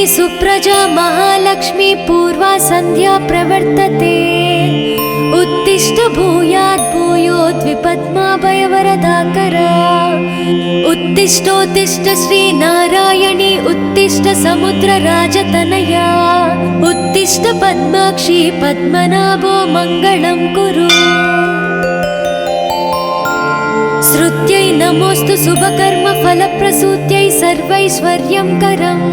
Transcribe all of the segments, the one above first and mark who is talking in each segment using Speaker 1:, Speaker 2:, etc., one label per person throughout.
Speaker 1: सुप्रजा महालक्ष्मी पूर्वा संध्या प्रवर्तते। उत्तिष्ठ भूयात् भूयोद्विपद्माभयवरदाकरा। उत्तिष्ठोत्तिष्ठ श्रीनारायणी उत्तिष्ठ समुद्रराजतनया। उत्तिष्ठ पद्माक्षी पद्मनाभो मङ्गलं कुरु। श्रुत्यै नमोऽस्तु शुभकर्म फलप्रसूत्यै सर्वैश्वर्यंकरम्।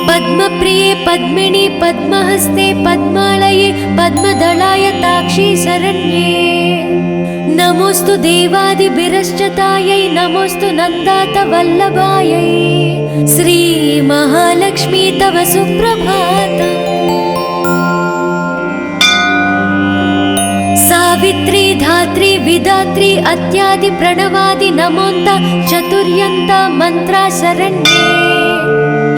Speaker 1: पद्मप्रिये पद्मिनी पद्महस्ते पद्मालये पद्मदलाय ताक्षी शरण्ये। नमोऽस्तु देवादिभिरश्चतायै नमोऽस्तु नन्दातवल्लभायै। श्री महालक्ष्मी तव सुप्रभातम्। सावित्री धात्री विधात्री अत्यादि प्रणवादि नमोन्त चतुर्यन्त मंत्रा शरण्ये।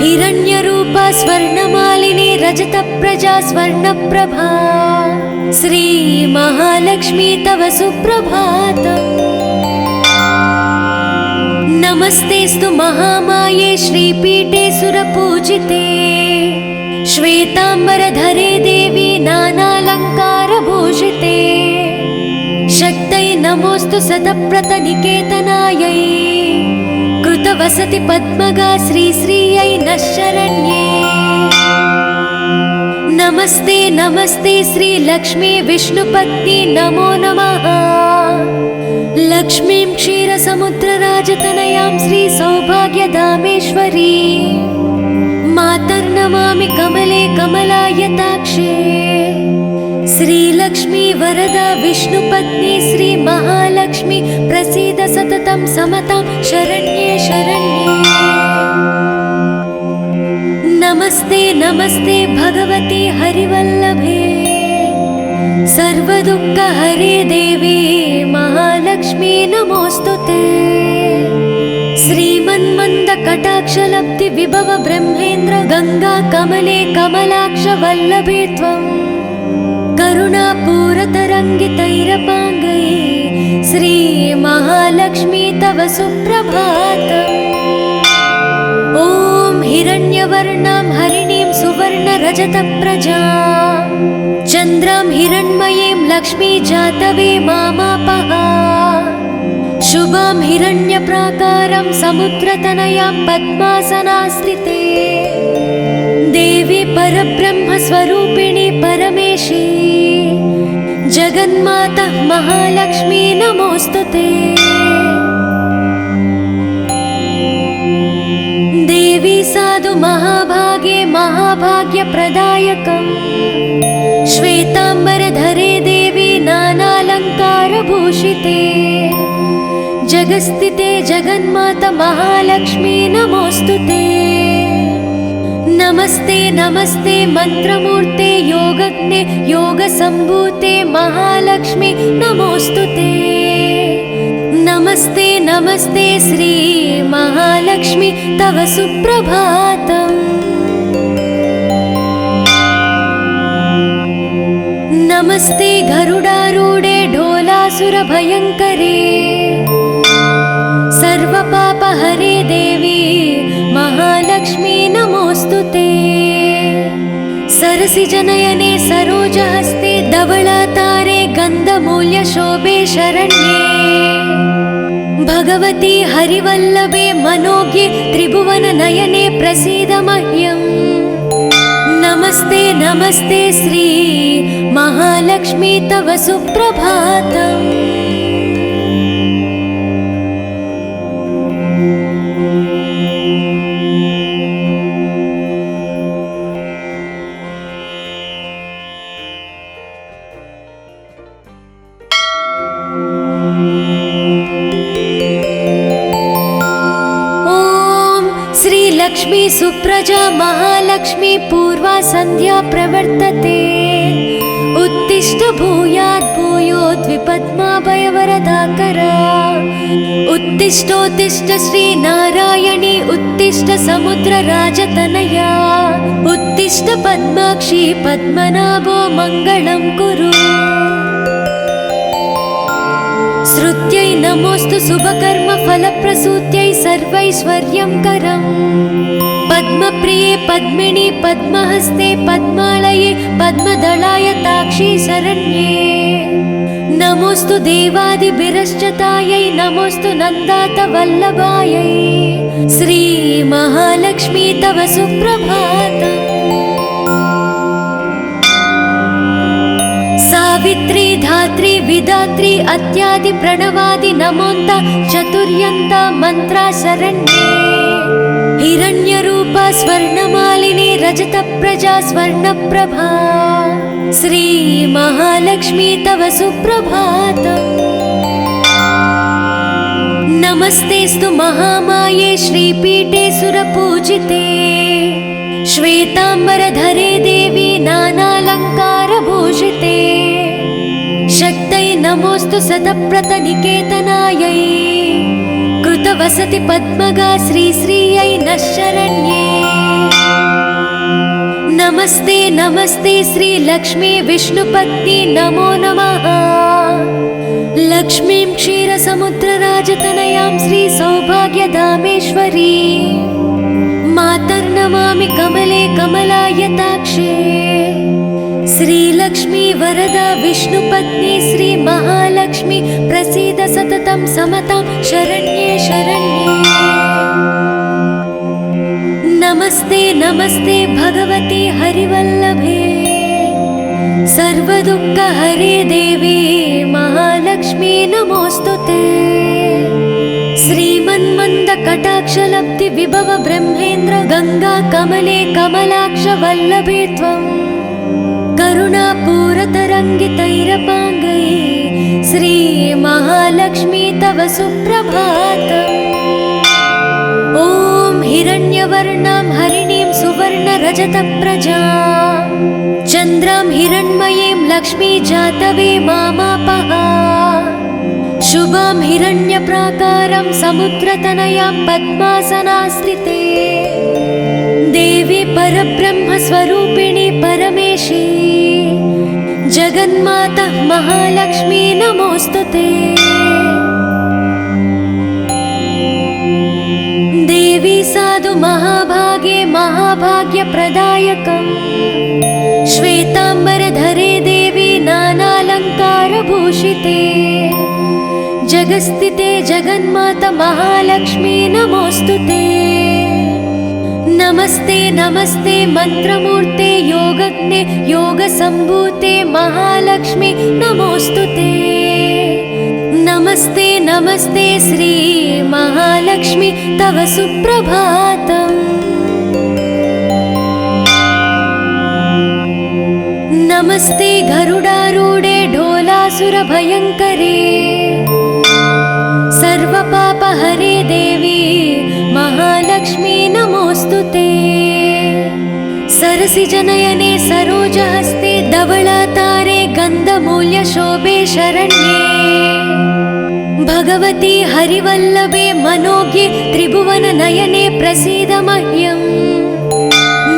Speaker 1: हिरण्यरूपा स्वर्णमालिनी रजतप्रजा स्वर्णप्रभा। श्री महालक्ष्मी तव सुप्रभातम्। नमस्तेस्तु महामाये श्रीपीठे सुरपूजिते। श्वेतांबरधरे देवी नानालंकारभूषिते। शक्तै नमोऽस्तु शतप्रतनिकेतनायै। कृतवसति पद्मगा श्रीश्रियै नः शरण्ये। नमस्ते नमस्ते श्रीलक्ष्मी विष्णुपत्नी नमो नमः। लक्ष्मीं क्षीरसमुद्रराजतनयां श्रीसौभाग्यधामेश्वरी। मातर्नमामि कमले कमलायताक्षे। श्रीलक्ष्मी वरदा विष्णुपत्नी श्री महालक्ष्मी प्रसीद सततं समतां शरण्ये शरण्ये। नमस्ते नमस्ते भगवती हरिवल्लभे। सर्वदुःखहरे देवी महालक्ष्मी नमोऽस्तुते। श्रीमन्मन्दकटाक्षलब्धि विभव ब्रह्मेन्द्र गंगा कमले कमलाक्ष वल्लभे त्वं। करुणापूरतरङ्गितैरपाङ्गै श्री महालक्ष्मी तव सुप्रभातम्। ॐ हिरण्यवर्णां हरिणीं सुवर्णरजतप्रजां। चन्द्रां हिरण्मयीं लक्ष्मी जातवे मामापः। शुभां हिरण्यप्राकारं समुद्रतनयां पद्मासनास्थिते। देवी परब्रह्मस्वरूपिणी परमेशी। जगन्माता महालक्ष्मी नमोऽस्तुते। देवी साधु महाभागे महाभाग्यप्रदायकम्। श्वेतांबरधरे देवी नानालंकारभूषिते। जगस्थिते जगन्माता महालक्ष्मी नमोऽस्तुते। नमस्ते नमस्ते मंत्रमूर्ते योगज्ञे योगसम्भूते महालक्ष्मी नमोऽस्तुते। नमस्ते नमस्ते श्री महालक्ष्मी तव सुप्रभातम्। नमस्ते गरुडारूढे ढोलासुरभयङ्करे। सर्वपापहरे देवी महालक्ष्मी नमोऽस्तुते। सरसिजनयने सरोजहस्ते धवलातारे गन्धमूल्यशोभे शरण्ये। भगवती हरिवल्लभे मनोज्ञे त्रिभुवननयने प्रसीद मह्यम्। नमस्ते नमस्ते श्री महालक्ष्मी तव सुप्रभातम्। लक्ष्मी सुप्रजा महालक्ष्मी पूर्वा संध्या प्रवर्तते। उत्तिष्ठ भूयात् भूयोद्विपद्माभयवरदाकरा। उत्तिष्ठोत्तिष्ठ श्रीनारायणी उत्तिष्ठ समुद्रराजतनया। उत्तिष्ठ पद्माक्षी पद्मनाभो मङ्गलं कुरु। श्रुत्यै नमोऽस्तु शुभकर्म फलप्रसूत्यै सर्वैश्वर्यंकरम्। पद्मप्रिये पद्मिनि पद्महस्ते पद्मालये पद्मदलायताक्षी शरण्ये नमोस्तु देवादिभिरश्चतायै नमोस्तु नन्दात वल्लभायै श्री महालक्ष्मी तव सुप्रभातम्। सावित्री धात्री विधात्री अत्यादि प्रणवादि नमोन्त चतुर्यन्त मंत्रा शरण्ये हिरण्यरूपा स्वर्णमालिनी रजत प्रजा स्वर्णप्रभा श्री महालक्ष्मी तव सुप्रभातम्। नमस्तेस्तु महामाये श्रीपीठे सुरपूजिते श्वेतांबरधरे देवी नानालंकारभूषिते शक्तै नमोस्तु शतप्रतनिकेतनायै कृतवसति पद्मगा श्रीश्रियै नः शरण्ये नमस्ते नमस्ते श्री लक्ष्मी विष्णुपत्नी नमो नमः लक्ष्मीं क्षीरसमुद्रराजतनयां श्री सौभाग्यधामेश्वरी मातर्नमामि कमले कमलायताक्षे श्रीलक्ष्मी वरदा विष्णुपत्नी श्री महालक्ष्मी प्रसीद सततं समतां शरण्ये शरण्ये नमस्ते नमस्ते भगवती हरिवल्लभे सर्वदुःखहरे देवी महालक्ष्मी नमोस्तुते श्रीमन्मन्द कटाक्षलब्धि विभव ब्रह्मेन्द्र गंगा कमले कमलाक्ष वल्लभे त्वं करुणापूरतरङ्गितैरपाङ्गै श्री महालक्ष्मी तव सुप्रभातम्। ॐ हिरण्यवर्णां हरिणीं सुवर्णरजतप्रजां चन्द्रां हिरण्मयीं लक्ष्मी जातवे मामापः शुभां हिरण्यप्राकारं समुद्रतनयां पद्मासनास्थिते देवी परब्रह्मस्वरूपिणी परमेशी जगन्माता महालक्ष्मी नमोस्तुते देवी साधु महाभागे महाभाग्यप्रदायकम् श्वेतांबरधरे देवी नानालंकारभूषिते जगस्थिते जगन्माता महालक्ष्मी नमोस्तुते नमस्ते नमस्ते मंत्रमूर्ते योगज्ञे योगसंभूते महालक्ष्मी नमोस्तुते नमस्ते नमस्ते श्री महालक्ष्मी तव सुप्रभातम्। नमस्ते गरुडारूढे ढोलासुरभयङ्करे सर्वपापहरे देवी महालक्ष्मी नमोस्तुते सरसिजनयने सरोजहस्ते धवलातारे गन्धमूल्यशोभे शरण्ये भगवती हरिवल्लभे मनोज्ञे त्रिभुवननयने प्रसीद मह्यम्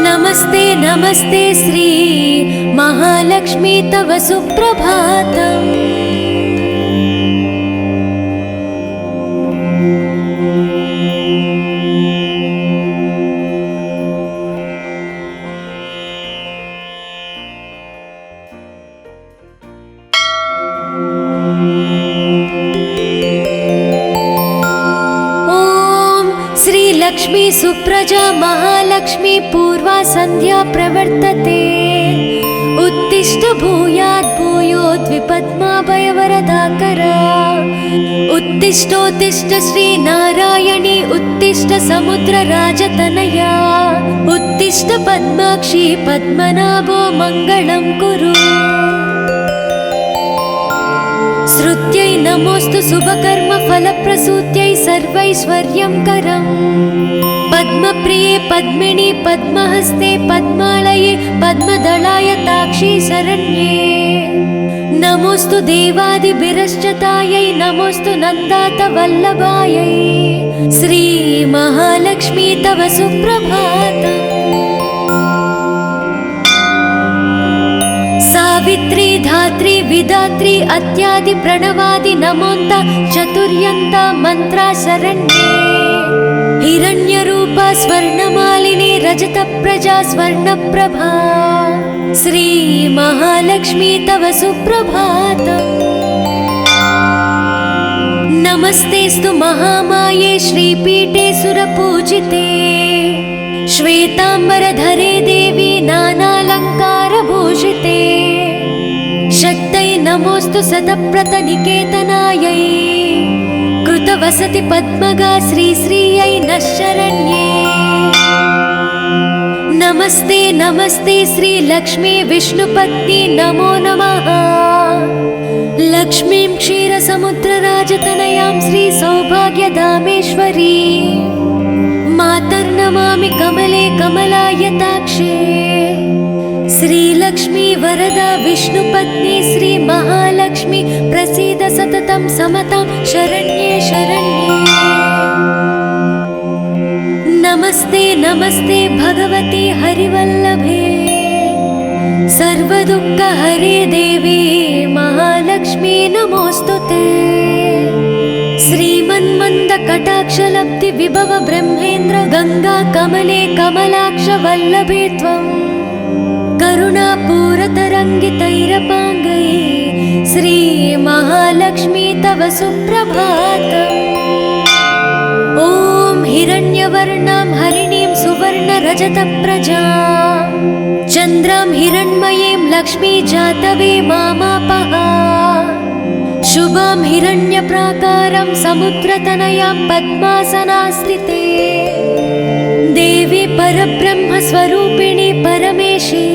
Speaker 1: नमस्ते नमस्ते श्री महालक्ष्मी तव सुप्रभातम्। लक्ष्मी सुप्रजा महालक्ष्मी पूर्वा संध्या प्रवर्तते उत्तिष्ठ भूयात् भूयोद्विपद्माभयवरदाकरा उत्तिष्ठोत्तिष्ठ श्री नारायणी उत्तिष्ठ समुद्रराजतनया उत्तिष्ठ पद्माक्षी पद्मनाभो मङ्गलं कुरु श्रुत्यै नमोस्तु शुभकर्म फलप्रसूत्यै सर्वैश्वर्यं करम् पद्मप्रिये पद्मिनि पद्महस्ते पद्मालये पद्मदलायताक्षी शरण्ये नमोस्तु देवादिभिरश्चतायै नमोस्तु नन्दात वल्लभायै श्री महालक्ष्मी तव सुप्रभातम्। सावित्री धात्री विधात्री अत्यादि प्रणवादि नमोन्त चतुर्यन्त मंत्रा शरण्ये हिरण्यरूपा स्वर्णमालिनी रजतप्रजा स्वर्णप्रभा श्रीमहालक्ष्मी तव सुप्रभातम्। नमस्तेस्तु महामाये श्रीपीठे सुरपूजिते श्वेतांबरधरे देवी नानालङ्कारभूषिते शक्तै नमोऽस्तु सतप्रतनिकेतनायै कृतवसति पद्मगा श्रीश्रियै नः शरण्ये। नमस्ते नमस्ते श्रीलक्ष्मी विष्णुपत्नी नमो नमः। लक्ष्मीं क्षीरसमुद्रराजतनयां श्रीसौभाग्यधामेश्वरी मातर्नमामि कमले कमलायताक्षे। श्रीलक्ष्मी वरदा विष्णुपत्नी श्रीमहालक्ष्मी प्रसीद सततं समतां शरण्ये शरण्ये। नमस्ते नमस्ते भगवती हरिवल्लभे सर्वदुःखहरे देवी महालक्ष्मी नमोऽस्तुते। श्रीमन्मन्दकटाक्षलब्धि विभव ब्रह्मेन्द्र गंगा कमले कमलाक्ष वल्लभे त्वं करुणापूरतरङ्गितैरपाङ्गै श्रीमहालक्ष्मी तव सुप्रभातम्। ॐ हिरण्यवर्णां हरिणीं सुवर्णरजतप्रजां चन्द्रां हिरण्मयीं लक्ष्मी जातवे मामापः। शुभां हिरण्यप्राकारं समुद्रतनयां पद्मासनास्थिते देवी परब्रह्मस्वरूपिणी परमेशी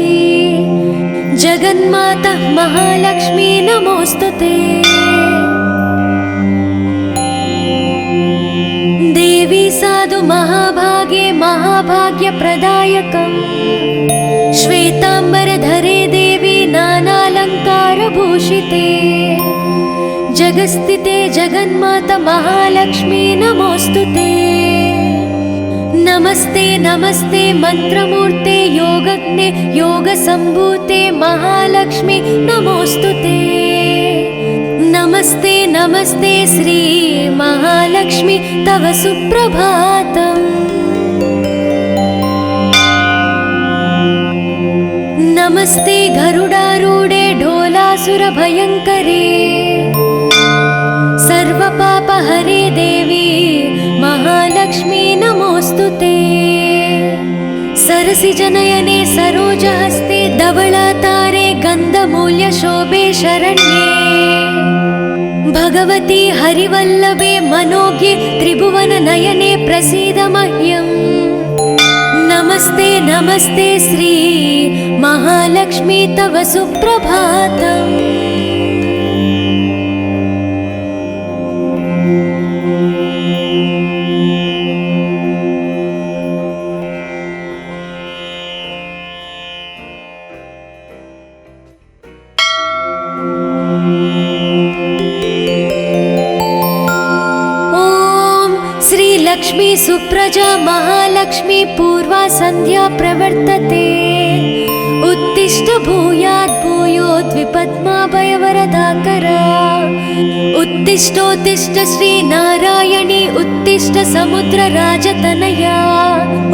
Speaker 1: जगन्माता महालक्ष्मी नमोऽस्तुते। देवी साधु महाभागे महाभाग्यप्रदायकम् श्वेतांबरधरे देवी नानालङ्कारभूषिते जगस्थिते जगन्माता महालक्ष्मी नमोऽस्तुते। नमस्ते नमस्ते मंत्रमूर्ते योगज्ञे योगसम्भूते महालक्ष्मी नमोऽस्तुते। नमस्ते नमस्ते श्री महालक्ष्मी तव सुप्रभातम्। नमस्ते गरुडारूढे ढोलासुरभयङ्करे सर्वपापहरे देवी महालक्ष्मी नमोऽस्तुते। सरसिजनयने सरोजहस्ते धवलातारे गन्धमूल्यशोभे शरण्ये भगवती हरिवल्लभे मनोज्ञे त्रिभुवननयने प्रसीद मह्यम्। नमस्ते नमस्ते श्री महालक्ष्मी तव सुप्रभातम्। लक्ष्मी सुप्रजा महालक्ष्मी पूर्वा संध्या प्रवर्तते उत्तिष्ठ भूयात् भूयोद्विपद्माभयवरदाकरा। उत्तिष्ठोत्तिष्ठ श्री नारायणी उत्तिष्ठ समुद्रराजतनया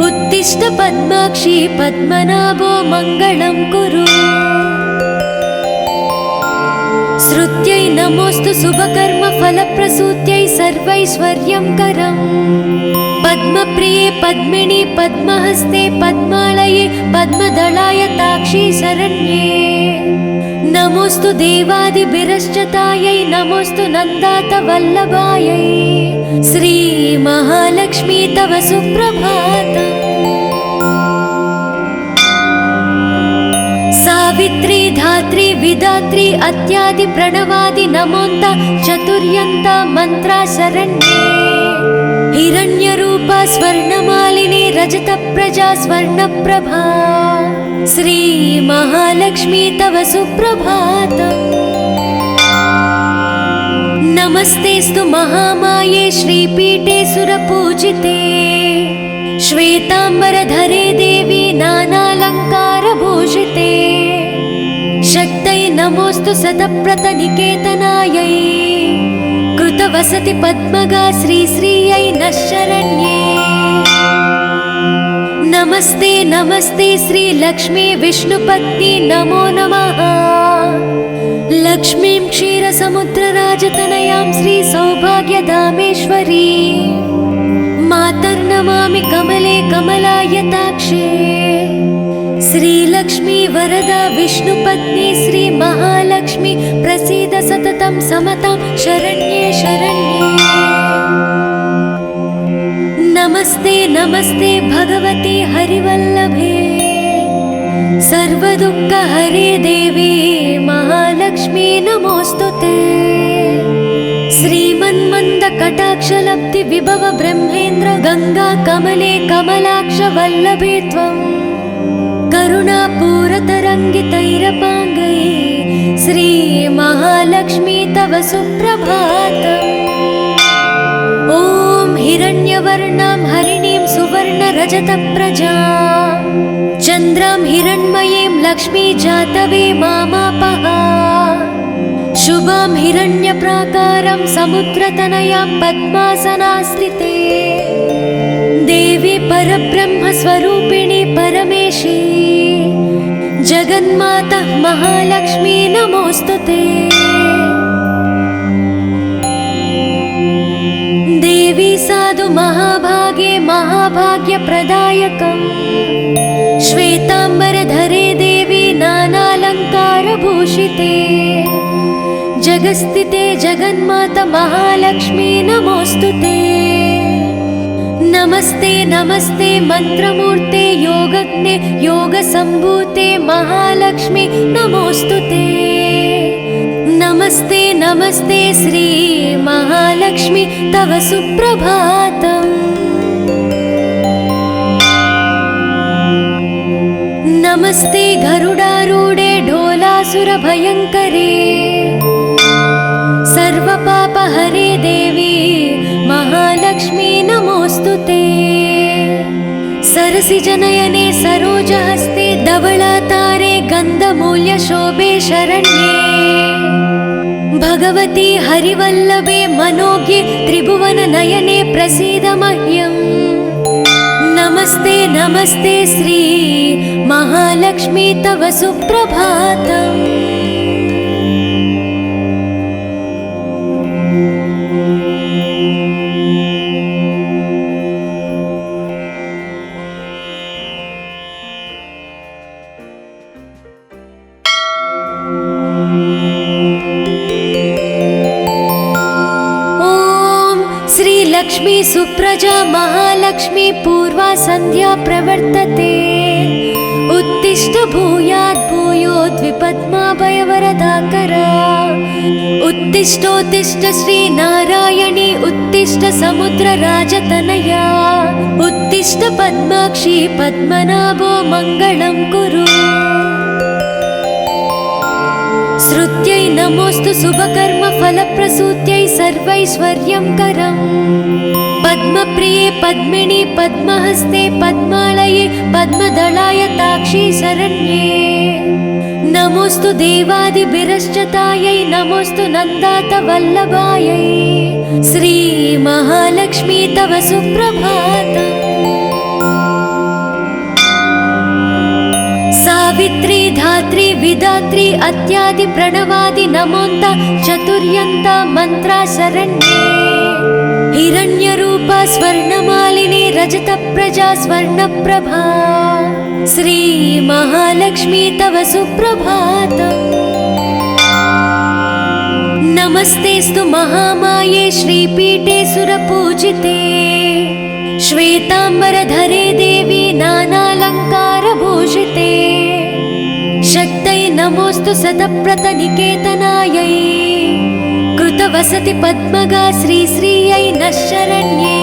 Speaker 1: उत्तिष्ठ पद्माक्षी पद्मनाभो मङ्गलं कुरु। श्रुत्यै नमोऽस्तु शुभकर्म फलप्रसूत्यै सर्वैश्वर्यंकरम् पद्मप्रिये पद्मिनी पद्महस्ते पद्मालये पद्मदलायताक्षी शरण्ये। नमोऽस्तु देवादिभिरश्चतायै नमोऽस्तु नन्दातवल्लभायै श्री महालक्ष्मी तव सुप्रभातम्। सावित्री धात्री विधात्री अत्यादि प्रणवादि नमोन्त चतुर्यन्त मंत्रा शरण्ये। हिरण्यरूपा स्वर्णमालिनी रजतप्रजा स्वर्णप्रभा श्री महालक्ष्मी तव सुप्रभातम्। नमस्तेस्तु महामाये श्रीपीठे सुरपूजिते श्वेतांबरधरे देवी नानालङ्कारभूषिते शक्तै नमोऽस्तु सतप्रतनिकेतनायै कृतवसति पद्मगा श्रीश्रियै नः शरण्ये। नमस्ते नमस्ते श्री लक्ष्मी विष्णुपत्नी नमो नमः। लक्ष्मीं क्षीरसमुद्रराजतनयां श्री सौभाग्यधामेश्वरी मातर्नमामि कमले कमलायताक्षे। श्रीलक्ष्मी वरदा विष्णुपत्नी श्री महालक्ष्मी प्रसीद सततं समतां शरण्ये शरण्ये। नमस्ते नमस्ते भगवती हरिवल्लभे सर्वदुःखहरे देवी महालक्ष्मी नमोस्तुते। श्रीमन्मन्दकटाक्षलब्धि विभव ब्रह्मेन्द्र गंगा कमले कमलाक्ष वल्लभे त्वं करुणापूरतरङ्गितैरपाङ्गै श्री महालक्ष्मी तव सुप्रभातम्। ॐ हिरण्यवर्णां हरिणीं सुवर्णरजतप्रजां चन्द्रां हिरण्मयीं लक्ष्मी जातवे मामापः। शुभां हिरण्यप्राकारं समुद्रतनयां पद्मासनास्थिते देवी परब्रह्मस्वरूपिणी परमेशी जगन्माता महालक्ष्मी नमोस्तुते। देवी साधु महाभागे महाभाग्यप्रदायकम् श्वेताम्बरधरे देवी नानालङ्कारभूषिते जगस्थिते जगन्माता महालक्ष्मी नमोस्तुते। नमस्ते नमस्ते मंत्रमूर्ते योगज्ञे योगसम्भूते महालक्ष्मी नमोस्तुते। नमस्ते नमस्ते श्री महालक्ष्मी तव सुप्रभातम्। नमस्ते गरुडारूढे ढोलासुरभयङ्करे सर्वपापहरे देवी महालक्ष्मी नमोस्तुते। सरसिजनयने सरोजहस्ते धवलातारे गन्धमूल्यशोभे शरण्ये भगवती हरिवल्लभे मनोज्ञे त्रिभुवननयने प्रसीद मह्यम्। नमस्ते नमस्ते श्री महालक्ष्मी तव सुप्रभातम्। लक्ष्मी सुप्रजा महालक्ष्मी पूर्वा संध्या प्रवर्तते उत्तिष्ठ भूयात् भूयोद्विपद्माभयवरदाकरा। उत्तिष्ठोत्तिष्ठ श्री नारायणी उत्तिष्ठ समुद्रराजतनया उत्तिष्ठ पद्माक्षी पद्मनाभो मङ्गलं कुरु। श्रुत्यै नमोस्तु शुभकर्म फलप्रसूत्यै सर्वैश्वर्यं करम् पद्मप्रिये पद्मिनी पद्महस्ते पद्मालये पद्मदलाय ताक्षी शरण्ये। नमोस्तु देवादिभिरश्चतायै नमोस्तु नन्दात वल्लभायै श्री महालक्ष्मी तव सुप्रभातम्। सावित्री धात्री विधात्री अत्यादि प्रणवादि नमोन्त चतुर्यन्त मंत्रा शरण्ये। हिरण्यरूपा स्वर्णमालिनी रजतप्रजा स्वर्णप्रभा श्री महालक्ष्मी तव सुप्रभातम्। नमस्तेस्तु महामाये श्रीपीठे सुरपूजिते श्वेताम्बरधरे देवी नानालङ्कारभूषिते शक्तै नमोस्तु शतप्रतनिकेतनायै कृतवसति पद्मगा श्रीश्रियै नः शरण्ये।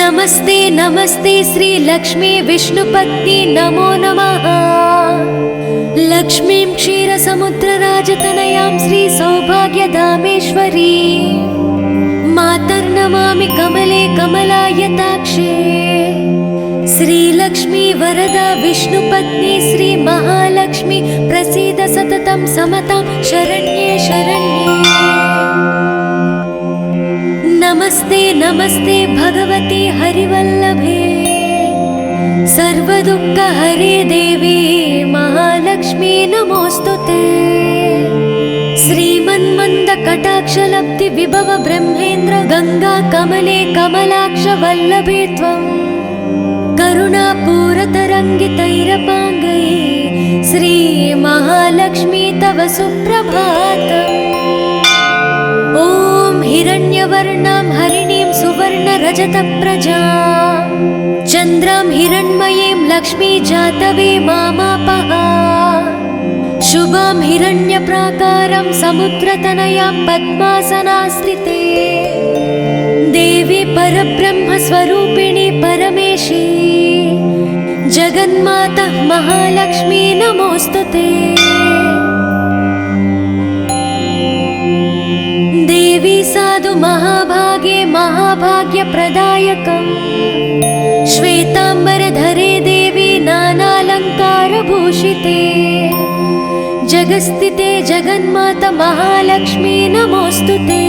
Speaker 1: नमस्ते नमस्ते श्री लक्ष्मी विष्णुपत्नी नमो नमः। लक्ष्मीं क्षीरसमुद्रराजतनयां श्री सौभाग्यधामेश्वरी मातर्नमामि कमले कमलायताक्षे। श्रीलक्ष्मी वरदा विष्णुपत्नी श्री महालक्ष्मी प्रसीद सततं समतां शरण्ये शरण्ये। नमस्ते नमस्ते भगवती हरिवल्लभे सर्वदुःखहरे देवी महालक्ष्मी नमोऽस्तुते। श्रीमन्मन्दकटाक्षलब्धि विभव ब्रह्मेन्द्र गंगा कमले कमलाक्ष वल्लभे त्वं करुणापूरतरङ्गितैरपाङ्गैः श्री महालक्ष्मी तव सुप्रभातम्। ॐ हिरण्यवर्णां हरिणीं सुवर्णरजतप्रजां चन्द्रां हिरण्मयीं लक्ष्मी जातवे मामापः। शुभां हिरण्यप्राकारं समुद्रतनयां पद्मासनास्थिते देवी परब्रह्मस्वरूपिणी परमेशी जगन्माता महालक्ष्मी नमोऽस्तुते। देवी साधु महाभागे महाभाग्यप्रदायकम् श्वेताम्बरधरे देवी नानालङ्कारभूषिते जगस्थिते जगन्माता महालक्ष्मी नमोऽस्तुते।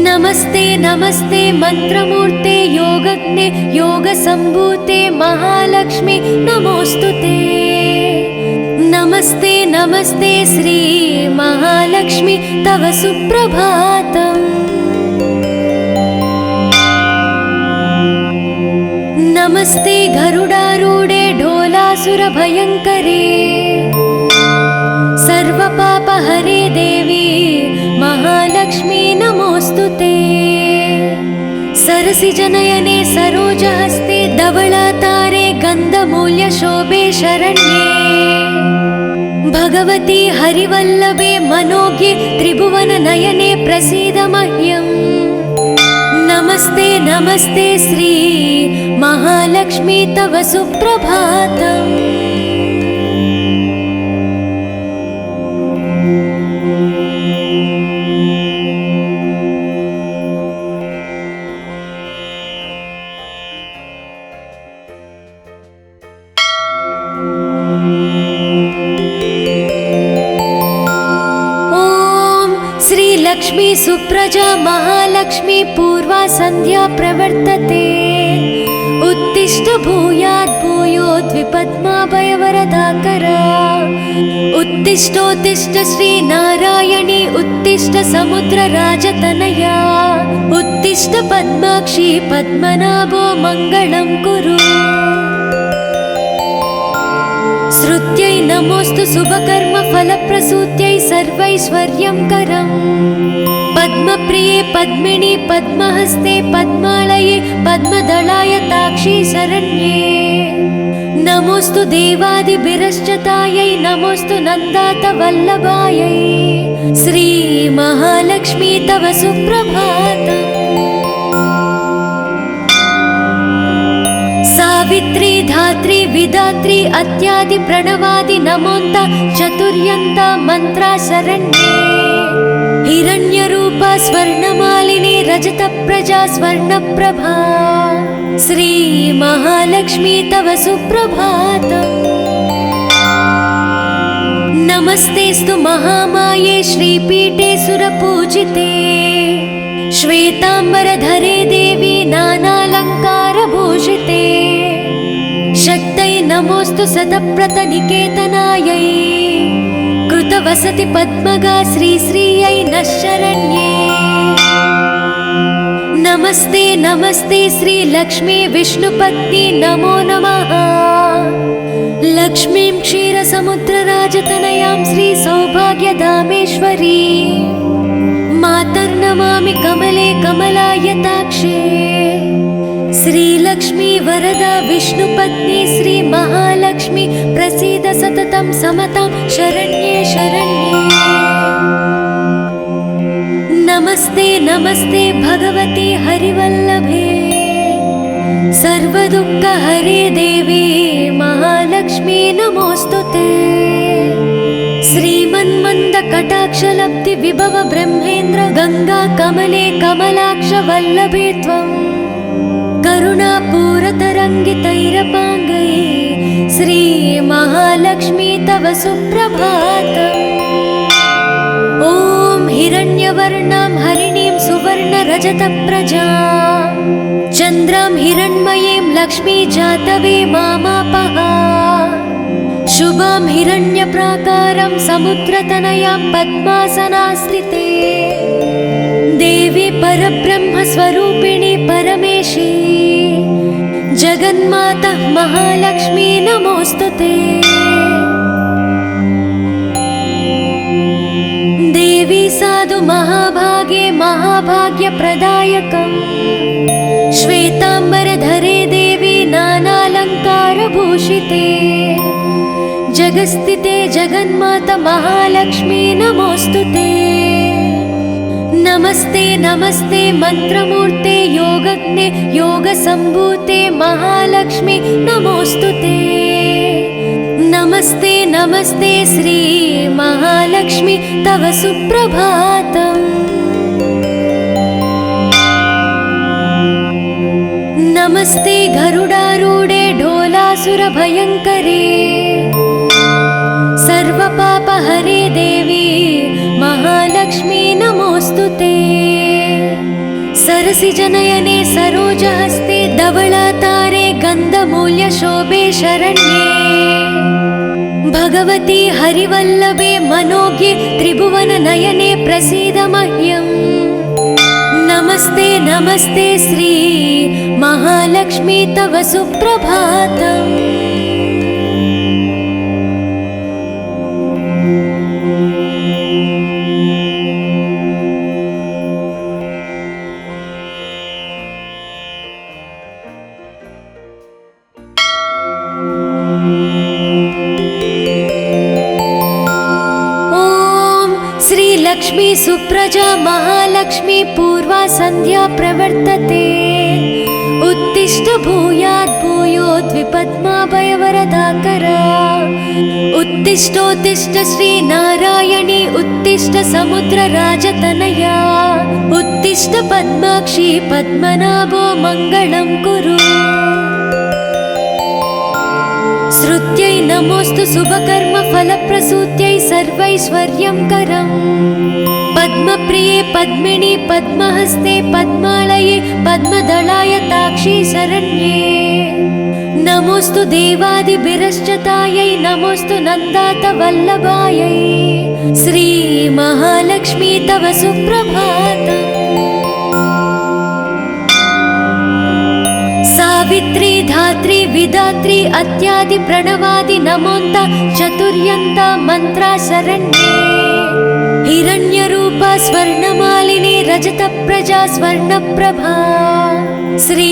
Speaker 1: नमस्ते नमस्ते मंत्रमूर्ते योगज्ञे योगसम्भूते महालक्ष्मी नमोऽस्तुते। नमस्ते नमस्ते श्री महालक्ष्मी तव सुप्रभातम्। नमस्ते गरुडारूढे ढोलासुरभयङ्करे सर्वपापहरे देवी महालक्ष्मी नमोऽस्तुते। सरसिजनयने सरोजहस्ते धवलातारे गन्धमूल्यशोभे शरण्ये भगवती हरिवल्लभे मनोज्ञे त्रिभुवननयने प्रसीद मह्यम्। नमस्ते नमस्ते श्री महालक्ष्मी तव सुप्रभातम्। लक्ष्मी सुप्रजा महालक्ष्मी पूर्वा संध्या प्रवर्तते उत्तिष्ठ भूयात् भूयोद्विपद्माभयवरदाकरा उत्तिष्ठोत्तिष्ठ श्री नारायणी उत्तिष्ठ समुद्रराजतनया उत्तिष्ठ पद्माक्षी पद्मनाभो मङ्गलं कुरु। श्रुत्यै नमोऽस्तु शुभकर्म फलप्रसूत्यै सर्वैश्वर्यं करम् पद्मप्रिये पद्मिनी पद्महस्ते पद्मालये पद्मदलाय ताक्षी शरण्ये नमोऽस्तु देवादिभिरश्चतायै नमोऽस्तु नन्दातवल्लभायै श्री महालक्ष्मी तव सुप्रभातम्। सावित्री धात्री विधात्री अत्यादि प्रणवादि नमोन्त चतुर्यन्त मंत्रा शरण्ये हिरण्यरूपा स्वर्णमालिनी रजतप्रजा स्वर्णप्रभा श्री महालक्ष्मी तव सुप्रभातम्। नमस्तेस्तु महामाये श्रीपीठे सुरपूजिते श्वेताम्बरधरे देवी नानालङ्कारभूषिते शक्तै नमोऽस्तु शतप्रतनिकेतनायै कृतवसति पद्मगा श्रीश्रियै नः शरण्ये। नमस्ते नमस्ते श्री लक्ष्मी विष्णुपत्नी नमो नमः। लक्ष्मीं क्षीरसमुद्रराजतनयां श्री सौभाग्यधामेश्वरी मातर्नमामि कमले कमलायताक्षे श्रीलक्ष्मी वरदा विष्णुपत्नी श्री महालक्ष्मी प्रसीद सततं समतां शरण्ये शरण्ये। नमस्ते नमस्ते भगवती हरिवल्लभे सर्वदुःखहरे देवी महालक्ष्मी नमोऽस्तुते। श्रीमन्मन्दकटाक्षलब्धि विभव ब्रह्मेन्द्र गंगा कमले कमलाक्ष वल्लभे त्वं करुणापूरतरङ्गितैरपाङ्गैः श्री महालक्ष्मी तव सुप्रभातम्। ॐ हिरण्यवर्णां हरिणीं सुवर्णरजतप्रजां चन्द्रां हिरण्मयीं लक्ष्मी जातवे मामापः शुभां हिरण्यप्राकारं समुद्रतनयां पद्मासनास्थिते देवी परब्रह्मस्वरूपिणी परमेशी जगन्माता महालक्ष्मी नमोऽस्तुते। देवी साधु महाभागे महाभाग्यप्रदायकम् श्वेताम्बरधरे देवी नानालङ्कारभूषिते जगस्थिते जगन्माता महालक्ष्मी नमोऽस्तुते। नमस्ते नमस्ते मंत्रमूर्ते योगज्ञे योगसम्भूते महालक्ष्मी नमोऽस्तुते। नमस्ते नमस्ते श्री महालक्ष्मी तव सुप्रभातम्। नमस्ते गरुडारूढे ढोलासुरभयङ्करे सर्वपापहरे देवी महालक्ष्मी नमोऽस्तुते। सरसिजनयने सरोजहस्ते धवलातारे गन्धमूल्यशोभे शरण्ये भगवती हरिवल्लभे मनोज्ञे त्रिभुवननयने प्रसीद मह्यम्। नमस्ते नमस्ते श्री महालक्ष्मी तव सुप्रभातम्। लक्ष्मी सुप्रजा महालक्ष्मी पूर्वा संध्या प्रवर्तते उत्तिष्ठ भूयात् भूयोद्विपद्माभयवरदाकरा उत्तिष्ठोत्तिष्ठ श्री नारायणी उत्तिष्ठ समुद्रराजतनया उत्तिष्ठ पद्माक्षी पद्मनाभो मङ्गलं कुरु। श्रुत्यै नमोऽस्तु शुभकर्म फलप्रसूत्यै सर्वैश्वर्यं करम् पद्मप्रिये पद्मिनी पद्महस्ते पद्मालये पद्मदलाय ताक्षी शरण्ये नमोऽस्तु देवादिभिरश्चतायै नमोऽस्तु नन्दातवल्लभायै श्री महालक्ष्मी तव सुप्रभातम्। सावित्री धात्री विधात्री अत्यादि प्रणवादि नमोन्त चतुर्यन्त मंत्रा शरण्ये हिरण्यरूपा स्वर्णमालिनी रजतप्रजा स्वर्णप्रभा श्री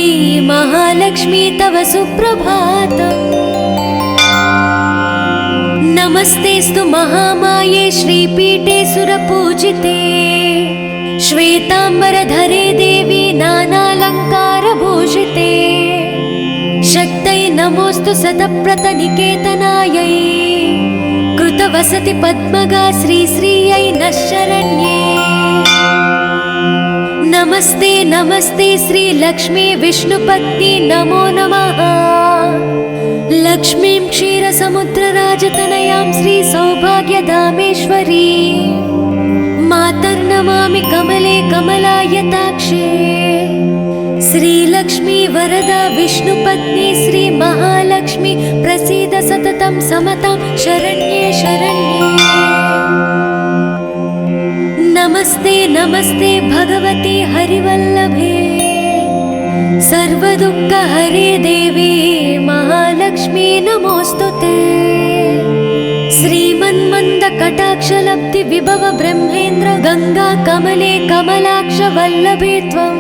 Speaker 1: महालक्ष्मी तव सुप्रभातम्। नमस्तेस्तु महामाये श्रीपीठे सुरपूजिते श्वेताम्बरधरे देवी नानालङ्कारभूषिते शक्तै नमोऽस्तु शतप्रतनिकेतनायै कृतवसति पद्मगा श्रीश्रियै नः शरण्ये। नमस्ते नमस्ते श्री लक्ष्मी विष्णुपत्नी नमो नमः। लक्ष्मीं क्षीरसमुद्रराजतनयां श्री सौभाग्यधामेश्वरी मातर्नमामि कमले कमलायताक्षे श्रीलक्ष्मी वरदा विष्णुपत्नी श्री महालक्ष्मी प्रसीद सततं समतां शरण्ये शरण्ये। नमस्ते नमस्ते भगवती हरिवल्लभे सर्वदुःखहरे देवी महालक्ष्मी नमोऽस्तुते। श्रीमन्मन्दकटाक्षलब्धि विभव ब्रह्मेन्द्र गंगा कमले कमलाक्ष वल्लभे त्वं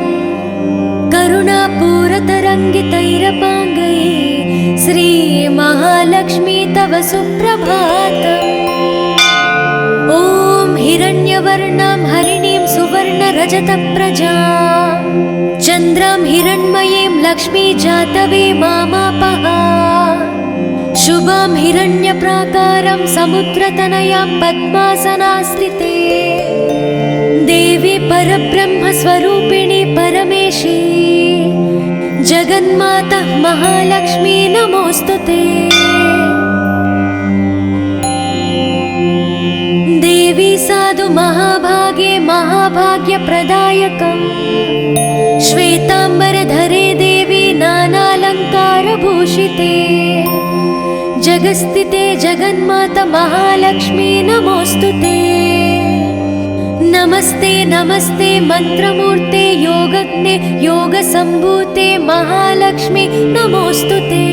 Speaker 1: करुणापूरतरङ्गितैरपाङ्गै श्री महालक्ष्मी तव सुप्रभातम्। ॐ हिरण्यवर्णां हरिणीं सुवर्णरजतप्रजां चन्द्रां हिरण्मयीं लक्ष्मी जातवे मामापः शुभां हिरण्यप्राकारं समुद्रतनयां पद्मासनास्थिते देवी परब्रह्मस्वरूपिणी परमेशी जगन्माता महालक्ष्मी नमोऽस्तुते। देवी साधु महाभागे महाभाग्यप्रदायकम् श्वेताम्बरधरे भूषिते जगस्थिते जगन्माता महालक्ष्मी नमोस्तुते। नमस्ते नमस्ते मंत्रमूर्ते योगज्ञे योगसम्भूते महालक्ष्मी नमोस्तुते।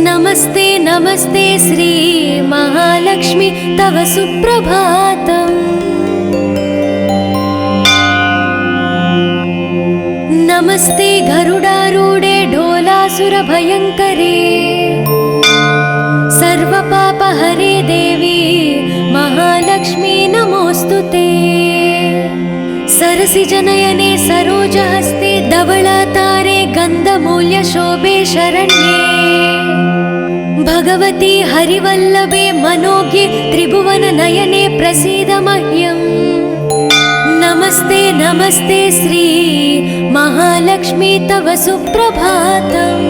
Speaker 1: नमस्ते नमस्ते श्री महालक्ष्मी तव सुप्रभातम्। नमस्ते गरुडारूढे ढोलासुरभयङ्करे सर्वपापहरे देवी महालक्ष्मी नमोस्तुते। सरसिजनयने सरोजहस्ते धवलातारे गन्धमूल्यशोभे शरण्ये भगवती हरिवल्लभे मनोज्ञे त्रिभुवननयने प्रसीद मह्यम्। नमस्ते नमस्ते श्री महालक्ष्मी तव सुप्रभातम्।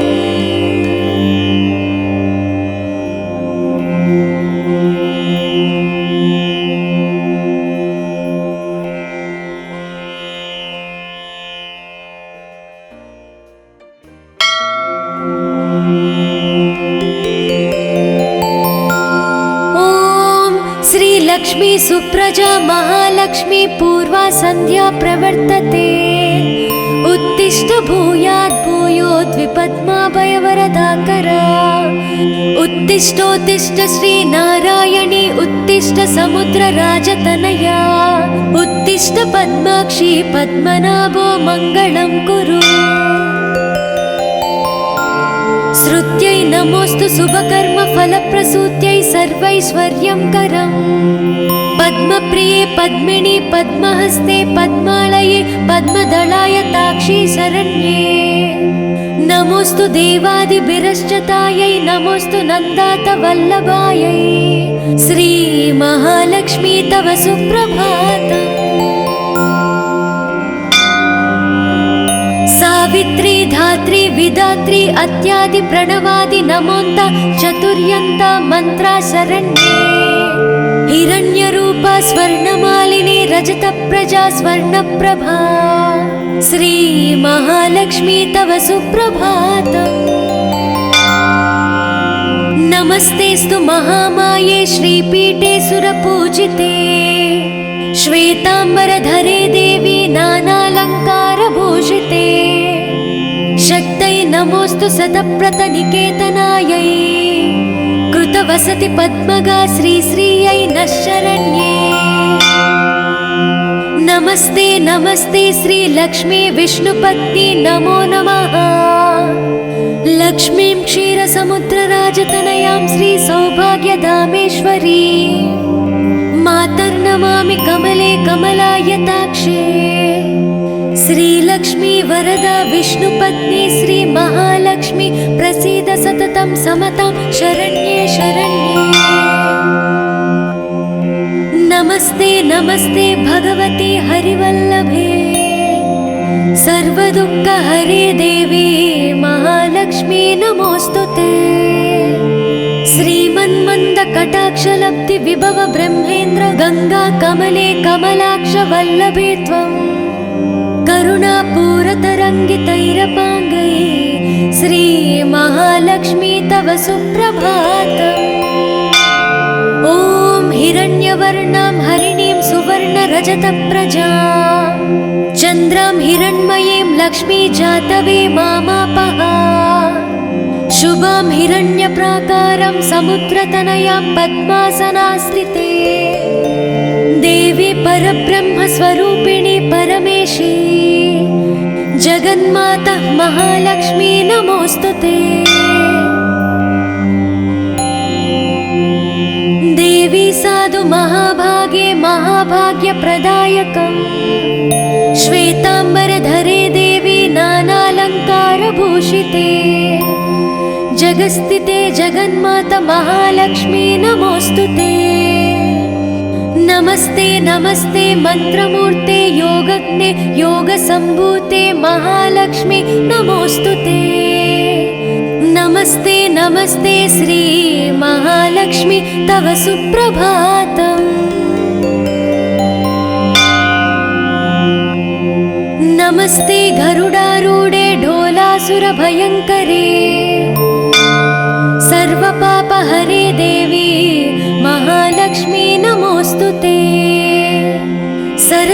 Speaker 1: लक्ष्मी सुप्रजा महालक्ष्मी पूर्वा संध्या प्रवर्तते। उत्तिष्ठ भूयात् भूयोद्विपद्माभयवरदाकरा। उत्तिष्ठोत्तिष्ठ श्री नारायणी उत्तिष्ठ समुद्रराजतनया। उत्तिष्ठ पद्माक्षी पद्मनाभो मङ्गलं कुरु। श्रुत्यै नमोस्तु शुभकर्म फलप्रसूत्यै सर्वैश्वर्यं करम्। पद्मप्रिये पद्मिनी पद्महस्ते पद्मालये पद्मदलाय ताक्षी शरण्ये। नमोस्तु देवादिभिरश्चतायै नमोस्तु नन्दातवल्लभायै। श्री महालक्ष्मी तव सुप्रभातम्। सावित्री धात्री विधात्री अत्यादि प्रणवादि नमोन्त चतुर्यन्त मंत्रा शरण्ये। हिरण्यरूपा स्वर्णमालिनी रजतप्रजा स्वर्णप्रभा। श्री महालक्ष्मी तव सुप्रभातम्। नमस्तेस्तु महामाये श्रीपीठे सुरपूजिते। श्वेतांबरधरे देवी नानालङ्कारभूषिते। शक्तै नमोस्तु शतप्रतनिकेतनायै। कृतवसति पद्मगा श्रीश्रियै नः शरण्ये। नमस्ते नमस्ते श्री लक्ष्मी विष्णुपत्नी नमो नमः। लक्ष्मीं क्षीरसमुद्रराजतनयां श्री सौभाग्यधामेश्वरी मातर्नमामि कमले कमलायताक्षे। श्रीलक्ष्मी वरदा विष्णुपत्नी श्री महालक्ष्मी प्रसीद सततं समतां शरण्ये शरण्ये। नमस्ते नमस्ते भगवती हरिवल्लभे सर्वदुःखहरे देवी महालक्ष्मी नमोस्तुते। श्रीमन्मन्दकटाक्षलब्धि विभव ब्रह्मेन्द्र गंगा कमले कमलाक्ष वल्लभे त्वं। करुणापूरतरङ्गितैरपाङ्गै श्री महालक्ष्मी तव सुप्रभातम्। ॐ हिरण्यवर्णां हरिणीं सुवर्णरजतप्रजां चन्द्रां हिरण्मयीं लक्ष्मी जातवे मामापः। शुभां हिरण्यप्राकारं समुद्रतनयां पद्मासनास्थिते। देवी परब्रह्मस्वरूपिणी परमेशी जगन्माता महालक्ष्मी नमोस्तुते। देवी साधु महाभागे महाभाग्यप्रदायकम्। श्वेतांबरधरे देवी नानालङ्कारभूषिते। जगस्थिते जगन्माता महालक्ष्मी नमोस्तुते। नमस्ते नमस्ते मंत्रमूर्ते योगज्ञे योगसम्भूते महालक्ष्मी नमोस्तुते। नमस्ते नमस्ते श्री महालक्ष्मी तव सुप्रभातम्। नमस्ते गरुडारूढे ढोलासुरभयङ्करे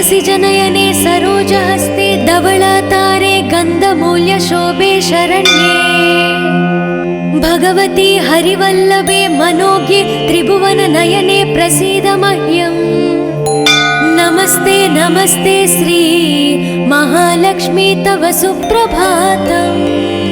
Speaker 1: सिजनयने सरोजहस्ते धवलातारे गन्धमूल्यशोभे शरण्ये भगवती हरिवल्लभे मनोज्ञे त्रिभुवननयने प्रसीद मह्यम्। नमस्ते नमस्ते श्री महालक्ष्मी तव सुप्रभातम्।